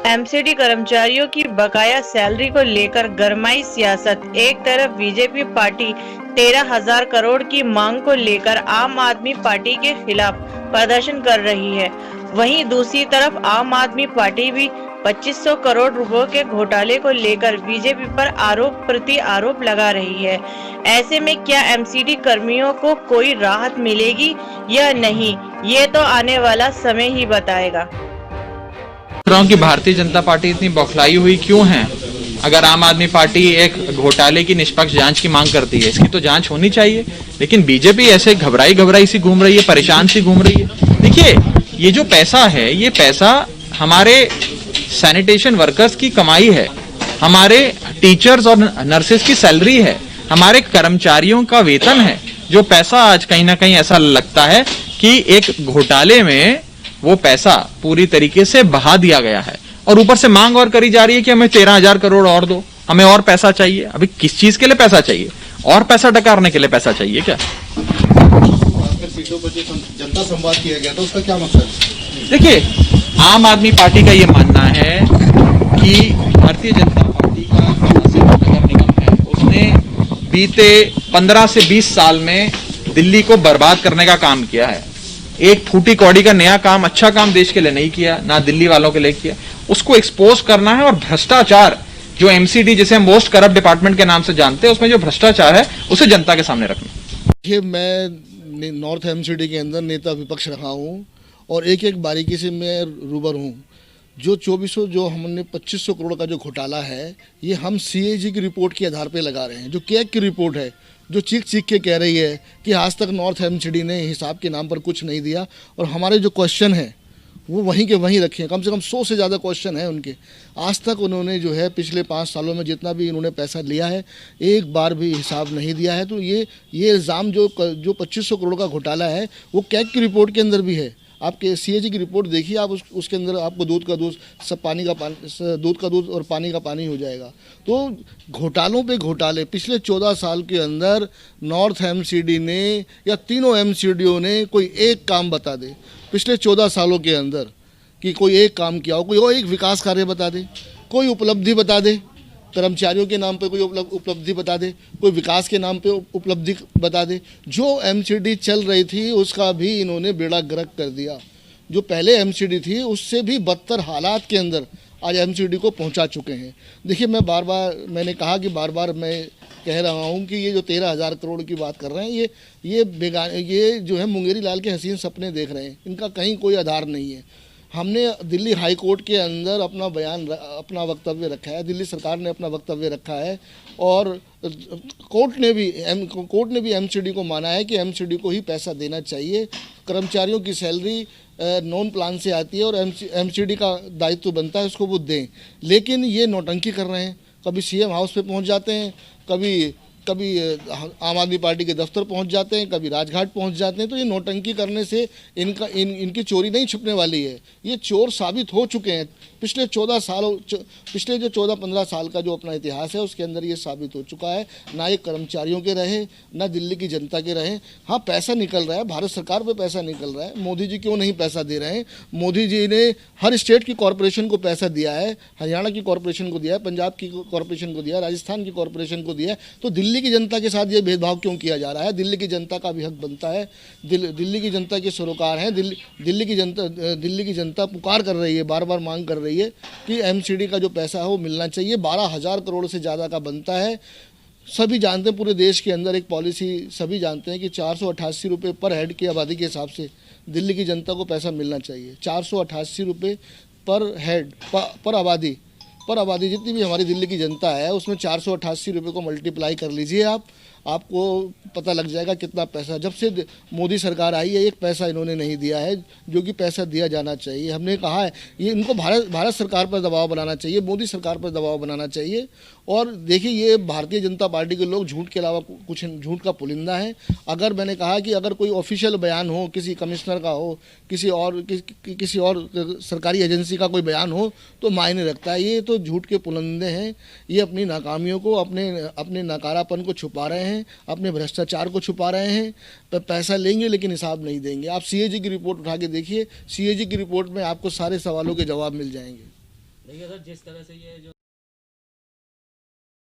MCD कर्मचारियों की बकाया सैलरी को लेकर गरमाई सियासत। एक तरफ बीजेपी पार्टी 13,000 करोड़ की मांग को लेकर आम आदमी पार्टी के खिलाफ प्रदर्शन कर रही है, वहीं दूसरी तरफ आम आदमी पार्टी भी 2500 करोड़ रुपयों के घोटाले को लेकर बीजेपी पर आरोप प्रति आरोप लगा रही है। ऐसे में क्या एमसीडी कर्मियों को कोई राहत मिलेगी या नहीं, ये तो आने वाला समय ही बताएगा। कि भारतीय जनता पार्टी इतनी बौखलाई हुई क्यों है? अगर आम आदमी पार्टी एक घोटाले की निष्पक्ष जांच की मांग करती है, इसकी तो जांच होनी चाहिए, लेकिन बीजेपी ऐसे घबराई सी घूम रही है, परेशान सी घूम रही है। देखिए, ये जो पैसा है, ये पैसा हमारे सैनिटेशन वर्कर्स की कमाई है, हमारे टीचर्स और नर्सेस की सैलरी है, हमारे कर्मचारियों का वेतन है। जो पैसा आज कहीं ना कहीं ऐसा लगता है कि एक घोटाले में वो पैसा पूरी तरीके से बहा दिया गया है, और ऊपर से मांग और करी जा रही है कि हमें 13,000 करोड़ और दो, हमें और पैसा चाहिए। अभी किस चीज के लिए पैसा चाहिए? और पैसा डकारने के लिए पैसा चाहिए क्या? सीटों पर जो जनता संवाद किया गया था, उसका क्या मकसद? देखिए, आम आदमी पार्टी का ये मानना है कि भारतीय जनता पार्टी का नगर निगम है, उसने बीते 15 से 20 साल में दिल्ली को बर्बाद करने का काम किया है। एक फूटी कौड़ी का नया काम, अच्छा काम देश के लिए नहीं किया, ना दिल्ली वालों के लिए किया। उसको एक्सपोज करना है, और भ्रष्टाचार जो एमसीडी, जिसे हम मोस्ट करप्ट डिपार्टमेंट के नाम से जानते हैं, उसमें जो भ्रष्टाचार है उसे जनता के सामने रखना। देखिए, मैं नॉर्थ एमसीडी के अंदर नेता विपक्ष रहा हूँ, और एक एक बारीकी से मैं रूबर हूँ। जो 2500 करोड़ का जो घोटाला है, ये हम सीएजी की रिपोर्ट के आधार पे लगा रहे हैं, जो कैग की रिपोर्ट है, जो चीख के कह रही है कि आज तक नॉर्थ एमसीडी ने हिसाब के नाम पर कुछ नहीं दिया, और हमारे जो क्वेश्चन हैं वो वहीं के वहीं रखे हैं। कम से कम 100 से ज़्यादा क्वेश्चन हैं उनके। आज तक उन्होंने जो है पिछले 5 सालों में जितना भी इन्होंने पैसा लिया है, एक बार भी हिसाब नहीं दिया है। तो ये इल्ज़ाम जो 2500 करोड़ का घोटाला है, वो कैग की रिपोर्ट के अंदर भी है। आपके सीएजी की रिपोर्ट देखिए आप, उसके अंदर आपको दूध का दूध, सब पानी का पानी, दूध का दूध और पानी का पानी हो जाएगा। तो घोटालों पे घोटाले पिछले 14 साल के अंदर नॉर्थ एमसीडी ने या तीनों एमसीडीओ ने कोई एक काम बता दे पिछले 14 सालों के अंदर, कि कोई एक काम किया हो, कोई और एक विकास कार्य बता दे, कोई उपलब्धि बता दे, कर्मचारियों के नाम पे कोई उपलब्धि बता दे, कोई विकास के नाम पे उपलब्धि बता दे। जो एमसीडी चल रही थी उसका भी इन्होंने बेड़ा गर्क कर दिया। जो पहले एमसीडी थी उससे भी बदतर हालात के अंदर आज एमसीडी को पहुंचा चुके हैं। देखिए, मैंने कहा कि बार बार मैं कह रहा हूं कि ये जो 13,000 करोड़ की बात कर रहे हैं, ये जो है मुंगेरी लाल के हसीन सपने देख रहे हैं, इनका कहीं कोई आधार नहीं है। हमने दिल्ली हाई कोर्ट के अंदर अपना वक्तव्य रखा है, दिल्ली सरकार ने अपना वक्तव्य रखा है, और कोर्ट ने भी एमसीडी को माना है कि एमसीडी को ही पैसा देना चाहिए। कर्मचारियों की सैलरी नॉन प्लान से आती है, और एमसीडी का दायित्व बनता है उसको वो दें। लेकिन ये नौटंकी कर रहे हैं, कभी सीएम हाउस पे पहुंच जाते हैं, कभी आम आदमी पार्टी के दफ्तर पहुंच जाते हैं, कभी राजघाट पहुंच जाते हैं। तो ये नौटंकी करने से इनकी चोरी नहीं छुपने वाली है, ये चोर साबित हो चुके हैं। पिछले जो 14-15 साल का जो अपना इतिहास है उसके अंदर ये साबित हो चुका है। ना ये कर्मचारियों के रहे, ना दिल्ली की जनता के रहे। हाँ, पैसा निकल रहा है, भारत सरकार पे पैसा निकल रहा है। मोदी जी क्यों नहीं पैसा दे रहे हैं? मोदी जी ने हर स्टेट की कॉरपोरेशन को पैसा दिया है, हरियाणा की कॉरपोरेशन को दिया है, पंजाब की कॉरपोरेशन को दिया है, राजस्थान की कॉरपोरेशन को दिया है। तो दिल्ली की जनता के साथ ये भेदभाव क्यों किया जा रहा है? दिल्ली की जनता का भी हक बनता है, दिल्ली की जनता के सरोकार हैं। दिल्ली की जनता पुकार कर रही है, बार बार मांग कर रही है कि एमसीडी का जो पैसा है वो मिलना चाहिए। 12,000 करोड़ से ज़्यादा का बनता है। सभी जानते हैं, पूरे देश के अंदर एक पॉलिसी सभी जानते हैं कि 488 रुपये पर हेड की आबादी के हिसाब से दिल्ली की जनता को पैसा मिलना चाहिए। 488 रुपये पर हेड पर आबादी जितनी भी हमारी दिल्ली की जनता है, उसमें 488 रुपये को मल्टीप्लाई कर लीजिए आपको पता लग जाएगा कितना पैसा। जब से मोदी सरकार आई है, एक पैसा इन्होंने नहीं दिया है, जो कि पैसा दिया जाना चाहिए। हमने कहा है ये इनको भारत सरकार पर दबाव बनाना चाहिए, मोदी सरकार पर दबाव बनाना चाहिए। और देखिए, ये भारतीय जनता पार्टी के लोग झूठ के अलावा कुछ झूठ का पुलिंदा है। अगर मैंने कहा कि अगर कोई ऑफिशियल बयान हो, किसी कमिश्नर का हो, किसी और सरकारी एजेंसी का कोई बयान हो, तो मायने रखता है। ये तो झूठ के पुलिंदे हैं। ये अपनी नाकामियों को, अपने नकारापन को छुपा रहे हैं, अपने भ्रष्टाचार को छुपा रहे हैं। पैसा लेंगे लेकिन हिसाब नहीं देंगे। आप सीएजी की रिपोर्ट उठा के देखिए, सीएजी की रिपोर्ट में आपको सारे सवालों के जवाब मिल जाएंगे। देखिए सर, जिस तरह से ये जो